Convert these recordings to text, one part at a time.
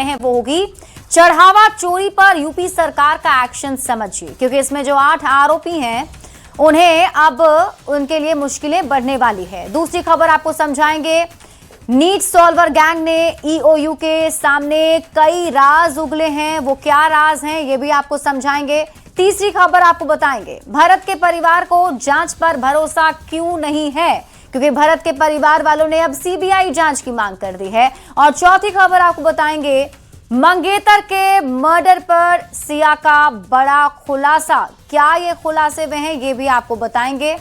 वाले हैं वो होगी चढ़ावा चोरी पर यूपी सरकार का एक्शन समझिए, क्योंकि इसमें जो 8 आरोपी हैं उन्हें अब उनके लिए मुश्किलें बढ़ने वाली है। दूसरी खबर आपको समझाएंगे, नीट सॉल्वर गैंग ने ईओयू के सामने कई राज उगले हैं, वो क्या राज हैं ये भी आपको समझाएंगे। तीसरी खबर आपको बताएंगे, भरत के परिवार को जांच पर भरोसा क्यों नहीं है, क्योंकि भरत के परिवार वालों ने अब सीबीआई जांच की मांग कर दी है। और चौथी खबर आपको बताएंगे, मंगेतर के मर्डर पर सिया का बड़ा खुलासा, क्या ये खुलासे वे हैं ये भी आपको बताएंगे।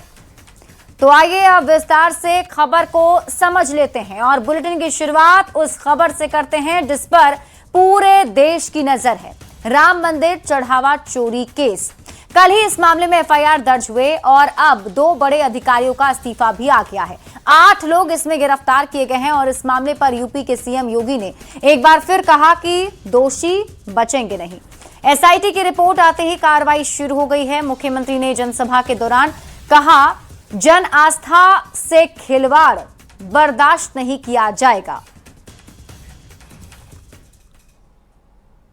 तो आइए अब विस्तार से खबर को समझ लेते हैं और बुलेटिन की शुरुआत उस खबर से करते हैं जिस पर पूरे देश की नजर है। राम मंदिर चढ़ावा चोरी केस, कल ही इस मामले में एफआईआर दर्ज हुए और अब 2 बड़े अधिकारियों का इस्तीफा भी आ गया है। 8 लोग इसमें गिरफ्तार किए गए हैं और इस मामले पर यूपी के सीएम योगी ने एक बार फिर कहा कि दोषी बचेंगे नहीं। एसआईटी की रिपोर्ट आते ही कार्रवाई शुरू हो गई है। मुख्यमंत्री ने जनसभा के दौरान कहा, जन आस्था से खिलवाड़ बर्दाश्त नहीं किया जाएगा।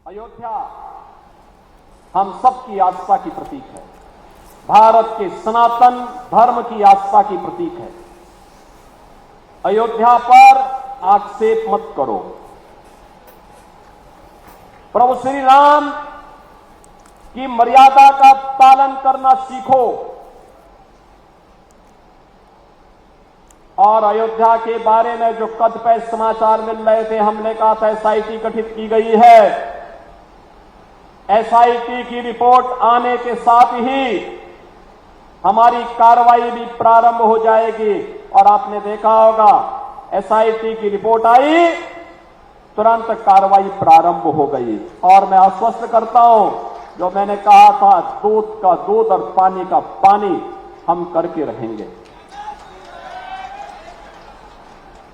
अयोध्या हम सबकी आस्था की प्रतीक है, भारत के सनातन धर्म की आस्था की प्रतीक है। अयोध्या पर आक्षेप मत करो। प्रभु श्री राम की मर्यादा का पालन करना सीखो और अयोध्या के बारे में जो कतिपय समाचार मिल रहे थे, हमने कहा था एसआईटी गठित की गई है। एसआईटी की रिपोर्ट आने के साथ ही हमारी कार्रवाई भी प्रारंभ हो जाएगी और आपने देखा होगा एसआईटी की रिपोर्ट आई, तुरंत कार्रवाई प्रारंभ हो गई। और मैं आश्वस्त करता हूं, जो मैंने कहा था, दूध का दूध और पानी का पानी हम करके रहेंगे।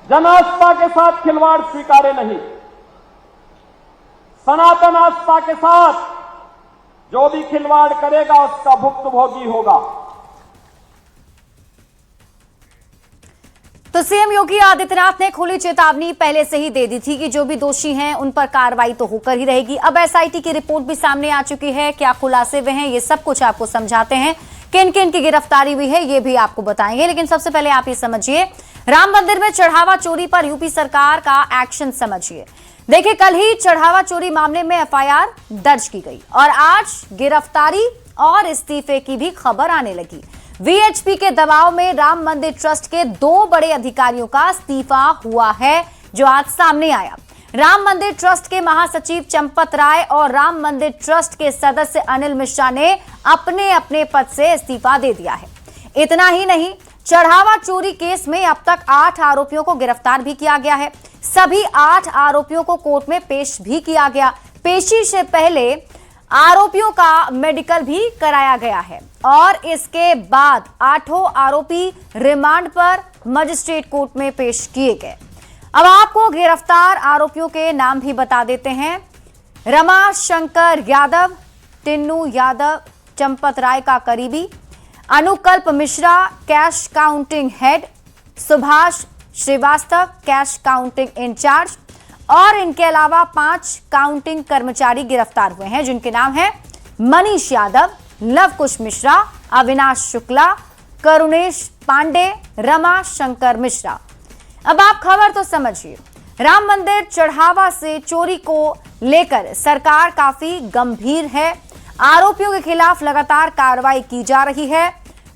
जन आस्था के साथ खिलवाड़ स्वीकार्य नहीं। सनातन आस्था के साथ जो भी खिलवाड़ करेगा उसका भुक्तभोगी होगा। तो सीएम योगी आदित्यनाथ ने खुली चेतावनी पहले से ही दे दी थी कि जो भी दोषी हैं उन पर कार्रवाई तो होकर ही रहेगी। अब एसआईटी की रिपोर्ट भी सामने आ चुकी है, क्या खुलासे वे हैं ये सब कुछ आपको समझाते हैं, किन किन की गिरफ्तारी हुई है ये भी आपको बताएंगे। लेकिन सबसे पहले आप ये समझिए, राम मंदिर में चढ़ावा चोरी पर यूपी सरकार का एक्शन समझिए। देखिए, कल ही चढ़ावा चोरी मामले में एफआईआर दर्ज की गई और आज गिरफ्तारी और इस्तीफे की भी खबर आने लगी। वीएचपी के दबाव में राम मंदिर ट्रस्ट के 2 बड़े अधिकारियों का इस्तीफा हुआ है, जो आज सामने आया। राम मंदिर ट्रस्ट के महासचिव चंपत राय और राम मंदिर ट्रस्ट के सदस्य अनिल मिश्रा ने अपने अपने पद से इस्तीफा दे दिया है। इतना ही नहीं, चढ़ावा चोरी केस में अब तक 8 आरोपियों को गिरफ्तार भी किया गया है। सभी 8 आरोपियों को कोर्ट में पेश भी किया गया। पेशी से पहले आरोपियों का मेडिकल भी कराया गया है और इसके बाद 8 आरोपी रिमांड पर मजिस्ट्रेट कोर्ट में पेश किए गए। अब आपको गिरफ्तार आरोपियों के नाम भी बता देते हैं। रमा शंकर यादव, टिन्नू यादव चंपत राय का करीबी, Anukalp Mishra cash counting head, Subhash Srivastava cash counting incharge और इनके अलावा 5 काउंटिंग कर्मचारी गिरफ्तार हुए हैं, जिनके नाम हैं मनीष यादव, लवकुश मिश्रा, अविनाश शुक्ला, करुणेश पांडे, रमा शंकर मिश्रा। अब आप खबर तो समझिए, राम मंदिर चढ़ावा से चोरी को लेकर सरकार काफी गंभीर है। आरोपियों के खिलाफ लगातार कार्रवाई की जा रही है।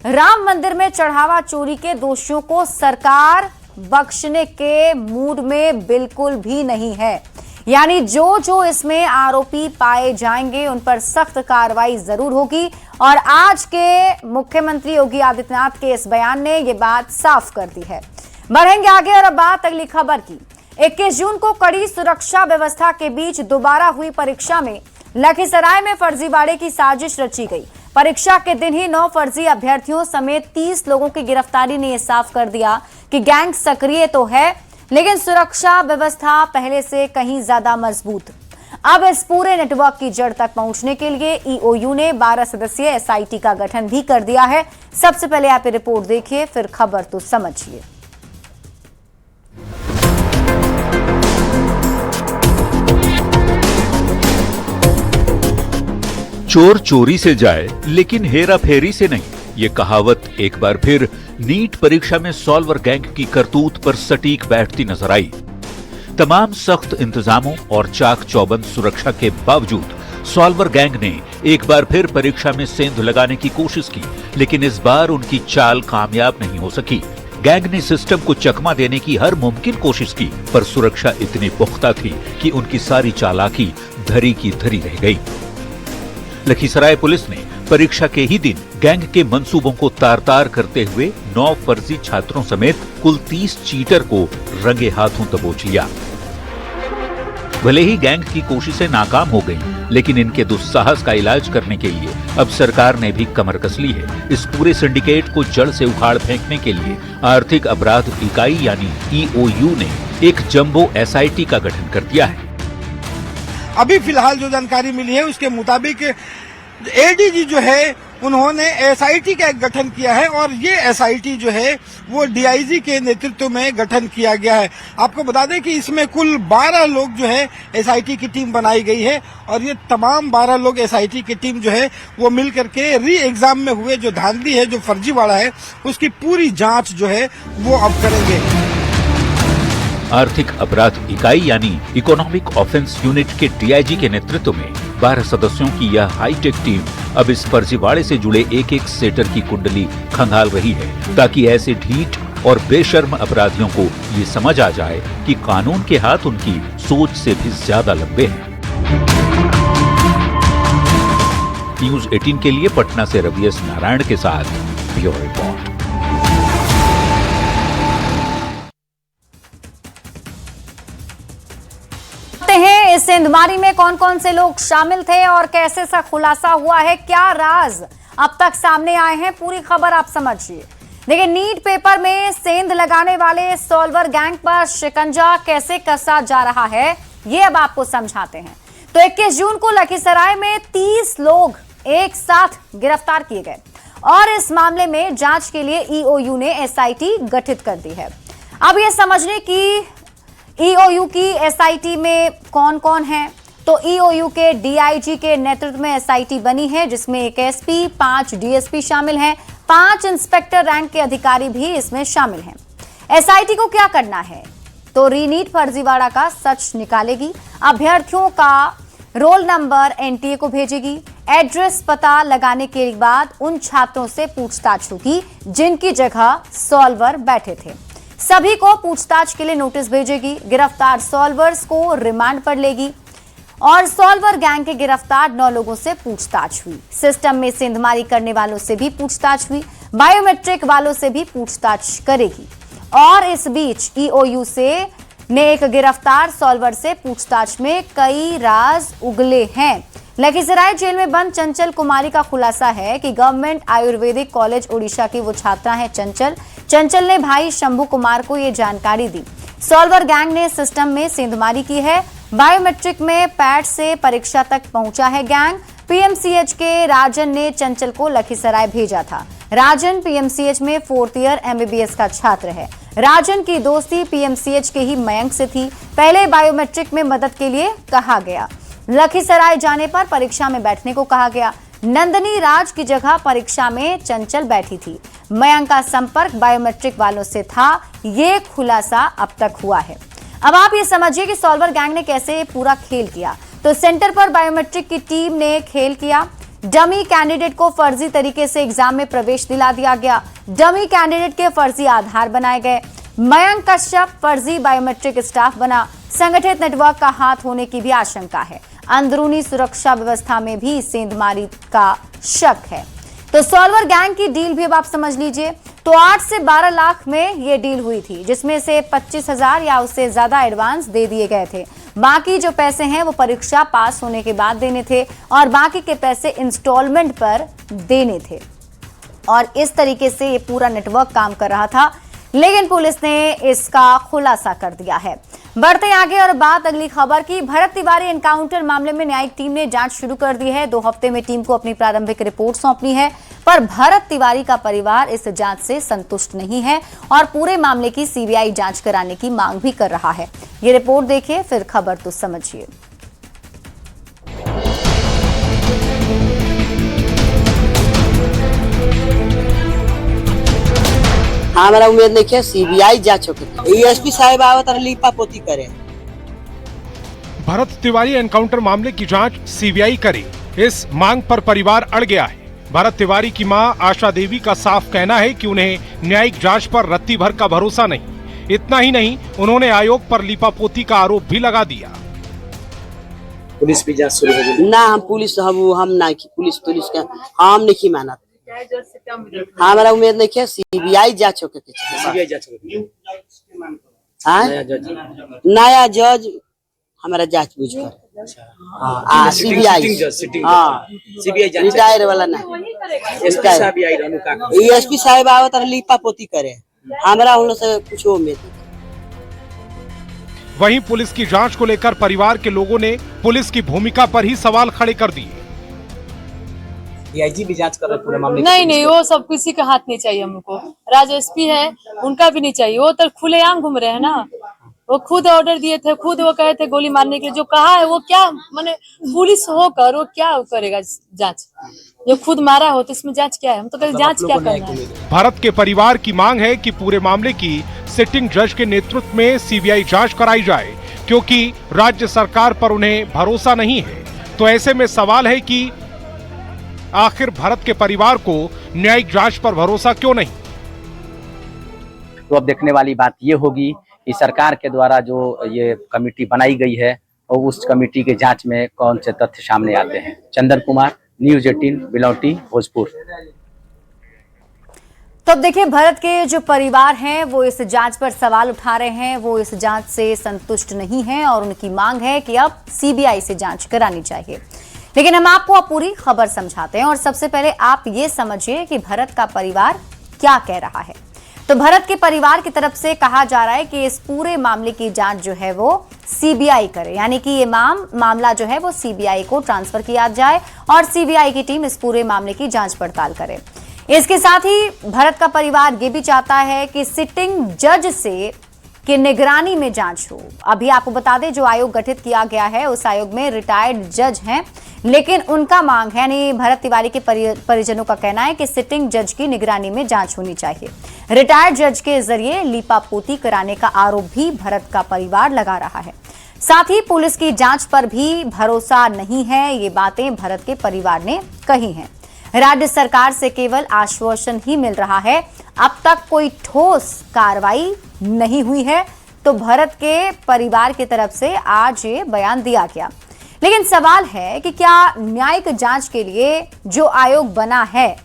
राम मंदिर में चढ़ावा चोरी के दोषियों को सरकार बख्शने के मूड में बिल्कुल भी नहीं है। यानी जो इसमें आरोपी पाए जाएंगे उन पर सख्त कार्रवाई जरूर होगी। और आज के मुख्यमंत्री योगी आदित्यनाथ के इस बयान ने यह बात साफ कर दी है। बढ़ेंगे आगे और अब बात अगली खबर की। 21 जून को कड़ी सुरक्षा व्यवस्था के बीच दोबारा हुई परीक्षा में लखीसराय में फर्जीवाड़े की साजिश रची गई। परीक्षा के दिन ही 9 फर्जी अभ्यर्थियों समेत 30 लोगों की गिरफ्तारी ने यह साफ कर दिया कि गैंग सक्रिय तो है, लेकिन सुरक्षा व्यवस्था पहले से कहीं ज्यादा मजबूत। अब इस पूरे नेटवर्क की जड़ तक पहुंचने के लिए ईओयू ने 12 सदस्यीय एसआईटी का गठन भी कर दिया है। सबसे पहले आप ये रिपोर्ट देखिए, फिर खबर तो समझिए। चोर चोरी से जाए लेकिन हेरा फेरी से नहीं, ये कहावत एक बार फिर नीट परीक्षा में सॉल्वर गैंग की करतूत पर सटीक बैठती नजर आई। तमाम सख्त इंतजामों और चाक चौबंद सुरक्षा के बावजूद सॉल्वर गैंग ने एक बार फिर परीक्षा में सेंध लगाने की कोशिश की, लेकिन इस बार उनकी चाल कामयाब नहीं हो सकी। गैंग ने सिस्टम को चकमा देने की हर मुमकिन कोशिश की, पर सुरक्षा इतनी पुख्ता थी कि उनकी सारी चालाकी धरी की धरी रह गई। लखीसराय पुलिस ने परीक्षा के ही दिन गैंग के मंसूबों को तार-तार करते हुए 9 फर्जी छात्रों समेत कुल 30 चीटर को रंगे हाथों दबोच लिया। भले ही गैंग की कोशिशें नाकाम हो गईं, लेकिन इनके दुस्साहस का इलाज करने के लिए अब सरकार ने भी कमर कस ली है। इस पूरे सिंडिकेट को जड़ से उखाड़ फेंकने के लिए आर्थिक अपराध इकाई यानी EOU ने एक जंबो SIT का गठन कर दिया है। अभी फिलहाल जो जानकारी मिली है उसके मुताबिक ADG जो है उन्होंने SIT का एक गठन किया है और ये SIT जो है वो DIG के नेतृत्व में गठन किया गया है। आपको बता दें कि इसमें कुल 12 लोग जो है SIT की टीम बनाई गई है और ये तमाम 12 लोग SIT की टीम जो है वो मिल करके री एग्जाम में हुए जो धांधली है, जो फर्जीवाड़ा है, उसकी पूरी जांच जो है वो अब करेंगे। आर्थिक अपराध इकाई यानी इकोनॉमिक ऑफेंस यूनिट के DIG के नेतृत्व में 12 सदस्यों की यह हाईटेक टीम अब इस फर्जीवाड़े से जुड़े एक-एक सेटर की कुंडली खंगाल रही है, ताकि ऐसे ढीठ और बेशर्म अपराधियों को ये समझ आ जाए कि कानून के हाथ उनकी सोच से भी ज्यादा लंबे हैं। न्यूज़ 18 के लिए पटना से रवि एस नारायण के साथ ब्यूरो रिपोर्ट। इस सेंधमारी में कौन कौन से लोग शामिल थे और कैसे सा खुलासा हुआ है, क्या राज अब तक सामने आए हैं, पूरी खबर आप समझिए। देखिए, नीट पेपर में सेंध लगाने वाले सॉल्वर गैंग पर शिकंजा कैसे कसा जा रहा है, ये अब आपको समझाते हैं। तो 21 जून को लखीसराय में 30 लोग एक साथ गिरफ्तार किए गए और इस मामले में जांच के लिए EOU ने SIT गठित कर दी है। अब ये समझने की EOU की SIT में कौन कौन है, तो EOU के DIG के नेतृत्व में SIT बनी है, जिसमें एक SP, 5 DSP शामिल हैं, 5 इंस्पेक्टर रैंक के अधिकारी भी इसमें शामिल हैं। SIT को क्या करना है, तो रीनीट फर्जीवाड़ा का सच निकालेगी, अभ्यर्थियों का रोल नंबर NTA को भेजेगी, एड्रेस पता लगाने के बाद उन छात्रों से पूछताछ होगी जिनकी जगह सॉल्वर बैठे थे। सभी को पूछताछ के लिए नोटिस भेजेगी, गिरफ्तार सॉल्वर्स को रिमांड पर लेगी और सॉल्वर गैंग के गिरफ्तार 9 लोगों से पूछताछ हुई। सिस्टम में सेंधमारी करने वालों से भी पूछताछ हुई, बायोमेट्रिक वालों से भी पूछताछ करेगी और इस बीच EOU ने एक गिरफ्तार सॉल्वर से पूछताछ में कई राज उगले हैं। लखीसराय जेल में बंद चंचल कुमारी का खुलासा है कि गवर्नमेंट आयुर्वेदिक कॉलेज ओडिशा की वो छात्रा है चंचल ने भाई शंभू कुमार को ये जानकारी दी। सॉल्वर गैंग ने सिस्टम में सेंधमारी की है, बायोमेट्रिक में पैड से परीक्षा तक पहुंचा है गैंग। PMCH के राजन ने चंचल को लखीसराय भेजा था। राजन PMCH में 4th ईयर MBBS का छात्र है। राजन की दोस्ती PMCH के ही मयंक से थी। पहले बायोमेट्रिक में मदद के लिए कहा गया, लखीसराय जाने पर परीक्षा में बैठने को कहा गया। नंदनी राज की जगह परीक्षा में चंचल बैठी थी। मयंक का संपर्क बायोमेट्रिक वालों से था, ये खुलासा अब तक हुआ है। अब आप ये समझिए कि सॉल्वर गैंग ने कैसे पूरा खेल किया। तो सेंटर पर बायोमेट्रिक की टीम ने खेल किया। डमी कैंडिडेट को फर्जी तरीके से एग्जाम में प्रवेश दिला दिया गया। डमी कैंडिडेट के फर्जी आधार बनाए गए। मयंक कश्यप फर्जी बायोमेट्रिक स्टाफ बना। संगठित नेटवर्क का हाथ होने की भी आशंका है। अंदरूनी सुरक्षा व्यवस्था में भी सेंधमारी का शक है। तो सॉल्वर गैंग की डील भी अब आप समझ लीजिए। तो 8 से 12 लाख में ये डील हुई थी, जिसमें से 25,000 या उससे ज्यादा एडवांस दे दिए गए थे। बाकी जो पैसे हैं वो परीक्षा पास होने के बाद देने थे और बाकी के पैसे इंस्टॉलमेंट पर देने थे। और इस तरीके से ये पूरा नेटवर्क काम कर रहा था, लेकिन पुलिस ने इसका खुलासा कर दिया है। बढ़ते आगे और बात अगली खबर की। भरत तिवारी एनकाउंटर मामले में न्यायिक टीम ने जांच शुरू कर दी है। 2 हफ्ते में टीम को अपनी प्रारंभिक रिपोर्ट सौंपनी है, पर भरत तिवारी का परिवार इस जांच से संतुष्ट नहीं है और पूरे मामले की CBI जांच कराने की मांग भी कर रहा है। ये रिपोर्ट देखिए, फिर खबर तो समझिए। हमारा उम्मीद नहीं है सीबीआई जांच होगी, एसपी साहब आवत और लीपा पोती करे। भरत तिवारी एनकाउंटर मामले की जांच सीबीआई करे, इस मांग पर परिवार अड़ गया है। भरत तिवारी की मां आशा देवी का साफ कहना है कि उन्हें न्यायिक जांच पर रत्ती भर का भरोसा नहीं। इतना ही नहीं, उन्होंने आयोग पर लीपापोती का आरोप भी लगा दिया। पुलिस भी जांच शुरू हो गई ना, हम पुलिस हम ना की पुलिस का हम नहीं माना। हमारा उम्मीद नहीं है सीबीआई जांच होके सीबीआई जांच होगी। नया जज हमारा जांच बूझ कर सीबीआई सीबीआई रिटायर वाला ना एसपी साहब आवत और लीपा पोती करे। हमारा उन लोग से कुछ उम्मीद नहीं। वहीं पुलिस की जांच को लेकर परिवार के लोगों ने पुलिस की भूमिका पर ही सवाल खड़े कर दिए। डीआईजी भी जांच कर रहे पूरे मामले नहीं, वो सब किसी का हाथ नहीं चाहिए हमको। राज एसपी है, उनका भी नहीं चाहिए। वो तो खुलेआम घूम रहे हैं ना। वो खुद ऑर्डर दिए थे, खुद वो कहे थे गोली मारने के लिए। जो कहा है वो क्या, माने पुलिस होकर वो क्या करेगा जांच? जो खुद मारा हो तो इसमें जांच क्या है? हम तो कहते जांच क्या करना है। भारत के परिवार की मांग है कि पूरे मामले की सिटिंग जज के नेतृत्व में सीबीआई जांच कराई जाए, क्योंकि राज्य सरकार पर उन्हें भरोसा नहीं है। तो ऐसे में सवाल है कि आखिर भारत के परिवार को न्यायिक जांच पर भरोसा क्यों नहीं? तो अब देखने वाली बात ये होगी कि सरकार के द्वारा जो ये कमेटी बनाई गई है और उस कमेटी के जांच में कौन से तथ्य सामने आते हैं। चंदन कुमार, न्यूज़ 18, बिलौटी, भोजपुर। तो अब देखिए, भरत के जो परिवार हैं वो इस जांच पर सवाल उठा रहे हैं। वो इस जांच से संतुष्ट नहीं हैं और उनकी मांग है कि अब सीबीआई से जांच करानी चाहिए। लेकिन हम आपको अब पूरी खबर समझाते हैं और सबसे पहले आप ये समझिए कि भरत का परिवार क्या कह रहा है। तो भरत के परिवार की तरफ से कहा जा रहा है कि इस पूरे मामले की जांच जो है वो सीबीआई करे, यानी कि ये मामला जो है वो सीबीआई को ट्रांसफर किया जाए और सीबीआई की टीम इस पूरे मामले की जांच पड़ताल करे। इसके साथ ही भरत का परिवार ये भी चाहता है कि सिटिंग जज से की निगरानी में जांच हो। अभी आपको बता दें, जो आयोग गठित किया गया है उस आयोग में रिटायर्ड जज हैं, लेकिन उनका मांग है, यानी भरत तिवारी के परिजनों का कहना है कि सिटिंग जज की निगरानी में जांच होनी चाहिए। रिटायर्ड जज के जरिए लीपापोती कराने का आरोप भी भरत का परिवार लगा रहा है। साथ ही पुलिस की जांच पर भी भरोसा नहीं है, ये बातें भरत के परिवार ने कही हैं। राज्य सरकार से केवल आश्वासन ही मिल रहा है, अब तक कोई ठोस कार्रवाई नहीं हुई है। तो भरत के परिवार की तरफ से आज ये बयान दिया गया। लेकिन सवाल है कि क्या न्यायिक जांच के लिए जो आयोग बना है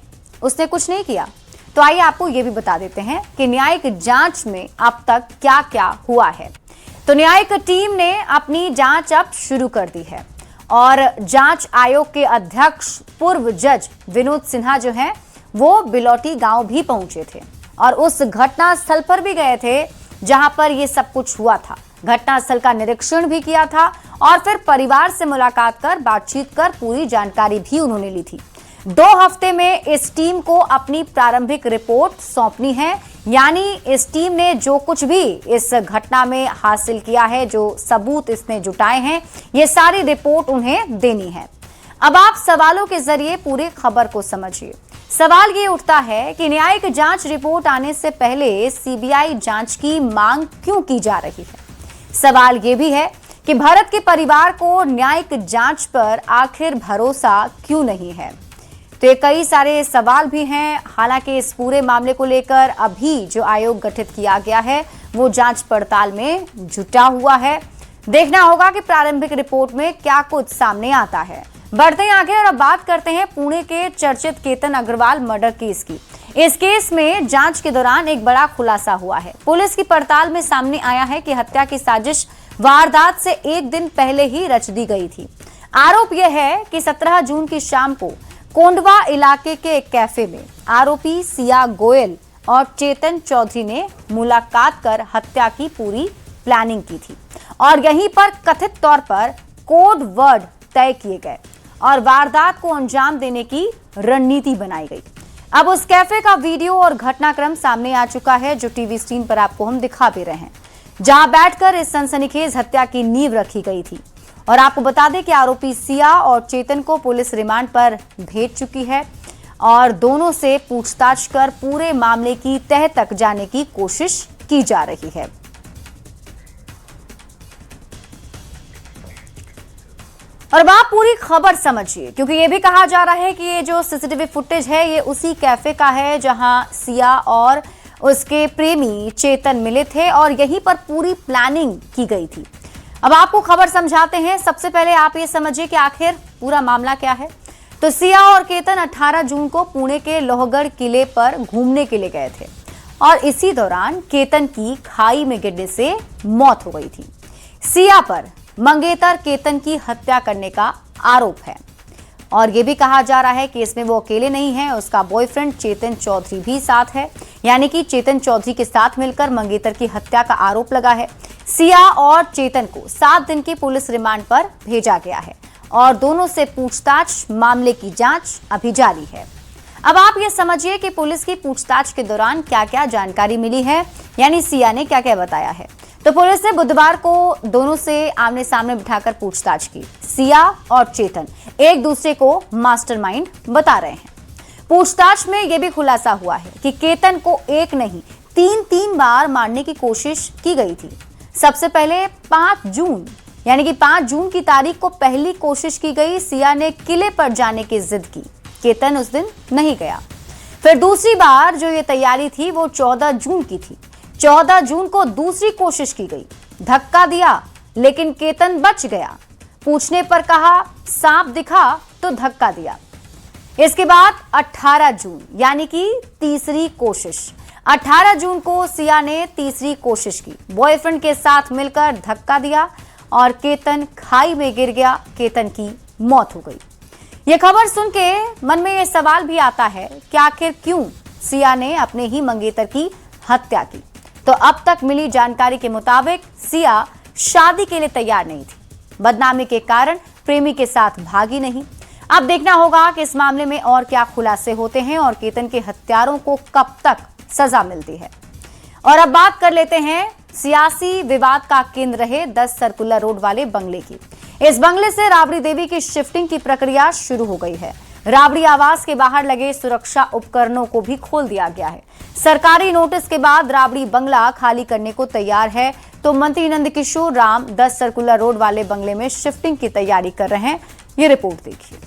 उसने कुछ नहीं किया? तो आइए आपको ये भी बता देते हैं कि न्यायिक जांच में अब तक क्या क्या हुआ है। तो न्यायिक टीम ने अपनी जांच अब शुरू कर दी है और जांच आयोग के अध्यक्ष पूर्व जज विनोद सिन्हा जो हैं वो बिलौटी गांव भी पहुंचे थे और उस घटना स्थल पर भी गए थे जहां पर ये सब कुछ हुआ था। घटनास्थल का निरीक्षण भी किया था और फिर परिवार से मुलाकात कर बातचीत कर पूरी जानकारी भी उन्होंने ली थी। 2 हफ्ते में इस टीम को अपनी प्रारंभिक रिपोर्ट सौंपनी है, यानी इस टीम ने जो कुछ भी इस घटना में हासिल किया है, जो सबूत इसने जुटाए हैं, ये सारी रिपोर्ट उन्हें देनी है। अब आप सवालों के जरिए पूरी खबर को समझिए। सवाल ये उठता है कि न्यायिक जांच रिपोर्ट आने से पहले सीबीआई जांच की मांग क्यों की जा रही है। सवाल ये भी है कि भरत के परिवार को न्यायिक जांच पर आखिर भरोसा क्यों नहीं है। तो ये कई सारे सवाल भी हैं। हालांकि इस पूरे मामले को लेकर अभी जो आयोग गठित किया गया है वो जांच पड़ताल में जुटा हुआ है। देखना होगा कि प्रारंभिक रिपोर्ट में क्या कुछ सामने आता है। बढ़ते हैं आगे और अब बात करते हैं पुणे के चर्चित केतन अग्रवाल मर्डर केस की। इस केस में जांच के दौरान एक बड़ा खुलासा हुआ है। पुलिस की पड़ताल में सामने आया है कि हत्या की साजिश वारदात से 1 दिन पहले ही रच दी गई थी। आरोप यह है कि 17 जून की शाम को कोंडवा इलाके के एक कैफे में आरोपी सिया गोयल और चेतन चौधरी ने मुलाकात कर हत्या की पूरी प्लानिंग की थी और यहीं पर कथित तौर पर कोड वर्ड तय किए गए और वारदात को अंजाम देने की रणनीति बनाई गई। अब उस कैफे का वीडियो और घटनाक्रम सामने आ चुका है, जो टीवी स्क्रीन पर आपको हम दिखा भी रहे हैं, जहां बैठकर इस सनसनीखेज हत्या की नींव रखी गई थी। और आपको बता दें कि आरोपी सिया और चेतन को पुलिस रिमांड पर भेज चुकी है और दोनों से पूछताछ कर पूरे मामले की तह तक जाने की कोशिश की जा रही है। और अब आप पूरी खबर समझिए, क्योंकि ये भी कहा जा रहा है कि ये जो सीसीटीवी फुटेज है ये उसी कैफे का है जहां सिया और उसके प्रेमी चेतन मिले थे और यहीं पर पूरी प्लानिंग की गई थी। अब आपको खबर समझाते हैं। सबसे पहले आप ये समझिए कि आखिर पूरा मामला क्या है। तो सिया और केतन 18 जून को पुणे के लोहगढ़ किले पर घूमने के लिए गए थे और इसी दौरान केतन की खाई में गिरने से मौत हो गई थी। सिया पर मंगेतर केतन की हत्या करने का आरोप है और यह भी कहा जा रहा है कि इसमें वो अकेले नहीं है, उसका बॉयफ्रेंड चेतन चौधरी भी साथ है। यानी कि चेतन चौधरी के साथ मिलकर मंगेतर की हत्या का आरोप लगा है। सिया और चेतन को 7 दिन की पुलिस रिमांड पर भेजा गया है और दोनों से पूछताछ, मामले की जांच अभी जारी है। अब आप ये समझिए कि पुलिस की पूछताछ के दौरान क्या क्या जानकारी मिली है, यानी सिया ने क्या क्या बताया है। तो पुलिस ने बुधवार को दोनों से आमने सामने बिठाकर पूछताछ की। सिया और चेतन एक दूसरे को मास्टरमाइंड बता रहे हैं। पूछताछ में यह भी खुलासा हुआ है कि केतन को एक नहीं 3 बार मारने की कोशिश की गई थी। सबसे पहले 5 जून यानी कि 5 जून की तारीख को पहली कोशिश की गई। सिया ने किले पर जाने की जिद की, केतन उस दिन नहीं गया। फिर दूसरी बार जो ये तैयारी थी वो 14 जून की थी। 14 जून को दूसरी कोशिश की गई, धक्का दिया लेकिन केतन बच गया। पूछने पर कहा सांप दिखा तो धक्का दिया। इसके बाद 18 जून यानी कि तीसरी कोशिश। 18 जून को सिया ने तीसरी कोशिश की, बॉयफ्रेंड के साथ मिलकर धक्का दिया और केतन खाई में गिर गया। केतन की मौत हो गई। यह खबर सुन के मन में यह सवाल भी आता है कि आखिर क्यों सिया ने अपने ही मंगेतर की हत्या की। तो अब तक मिली जानकारी के मुताबिक सिया शादी के लिए तैयार नहीं थी। बदनामी के कारण प्रेमी के साथ भागी नहीं। अब देखना होगा कि इस मामले में और क्या खुलासे होते हैं और केतन के हत्यारों को कब तक सजा मिलती है। और अब बात कर लेते हैं सियासी विवाद का केंद्र रहे 10 सर्कुलर रोड वाले बंगले की। इस बंगले से राबड़ी देवी की शिफ्टिंग की प्रक्रिया शुरू हो गई है। राबड़ी आवास के बाहर लगे सुरक्षा उपकरणों को भी खोल दिया गया है। सरकारी नोटिस के बाद राबड़ी बंगला खाली करने को तैयार है। तो मंत्री नंदकिशोर राम 10 सर्कुलर रोड वाले बंगले में शिफ्टिंग की तैयारी कर रहे हैं। ये रिपोर्ट देखिए।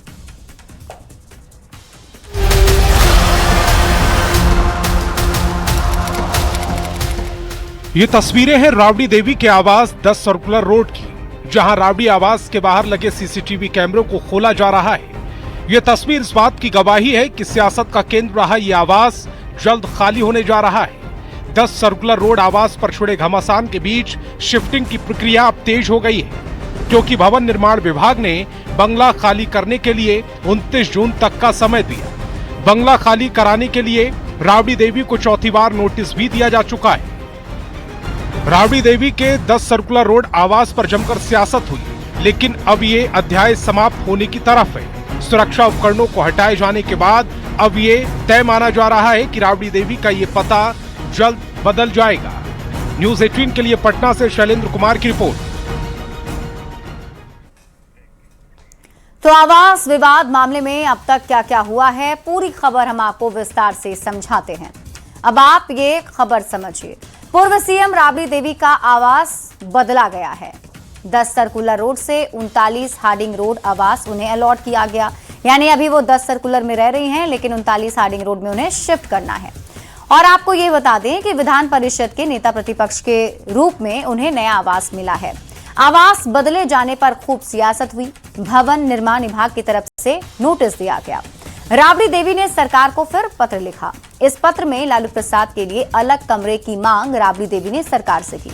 ये तस्वीरें हैं राबड़ी देवी के आवास 10 सर्कुलर रोड की, जहां राबड़ी आवास के बाहर लगे सीसीटीवी कैमरों को खोला जा रहा है। ये तस्वीर इस बात की गवाही है कि सियासत का केंद्र रहा ये आवास जल्द खाली होने जा रहा है। 10 सर्कुलर रोड आवास पर छिड़े घमासान के बीच शिफ्टिंग की प्रक्रिया अब तेज हो गई है, क्योंकि भवन निर्माण विभाग ने बंगला खाली करने के लिए 29 जून तक का समय दिया। बंगला खाली कराने के लिए राबड़ी देवी को चौथी बार नोटिस भी दिया जा चुका है। राबड़ी देवी के 10 सर्कुलर रोड आवास पर जमकर सियासत हुई, लेकिन अब ये अध्याय समाप्त होने की तरफ है। सुरक्षा उपकरणों को हटाए जाने के बाद अब ये तय माना जा रहा है कि राबड़ी देवी का ये पता जल्द बदल जाएगा। न्यूज़ 18 के लिए पटना से शैलेंद्र कुमार की रिपोर्ट। तो आवास विवाद मामले में अब तक क्या क्या हुआ है, पूरी खबर हम आपको विस्तार से समझाते हैं। अब आप ये खबर समझिए। पूर्व सीएम राबड़ी देवी का आवास बदला गया है। 10 सर्कुलर रोड से 39 हार्डिंग रोड आवास उन्हें अलॉट किया गया। यानी अभी वो 10 सर्कुलर में रह रही हैं, लेकिन 39 हार्डिंग रोड में उन्हें शिफ्ट करना है। और आपको ये बता दें कि विधान परिषद के नेता प्रतिपक्ष के रूप में उन्हें नया आवास मिला है। आवास बदले जाने पर खूब सियासत हुई। भवन निर्माण विभाग की तरफ से नोटिस दिया गया। राबड़ी देवी ने सरकार को फिर पत्र लिखा। इस पत्र में लालू प्रसाद के लिए अलग कमरे की मांग राबड़ी देवी ने सरकार से की।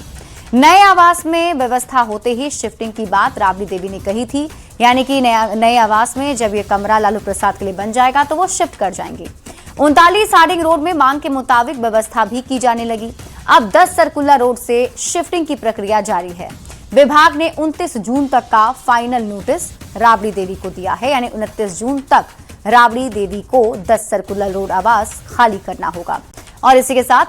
नए आवास में व्यवस्था होते ही शिफ्टिंग की बात राबड़ी देवी ने कही थी। यानी कि नए आवास में जब ये कमरा लालू प्रसाद के लिए बन जाएगा तो वो शिफ्ट कर जाएंगी। 39 हार्डिंग रोड में मांग के मुताबिक व्यवस्था भी की जाने लगी। अब 10 सर्कुलर रोड से शिफ्टिंग की प्रक्रिया जारी है। विभाग ने 29 जून तक का फाइनल नोटिस राबड़ी देवी को दिया है। यानी 29 जून तक राबड़ी देवी को 10 सर्कुलर रोड आवास खाली करना होगा। और इसी के साथ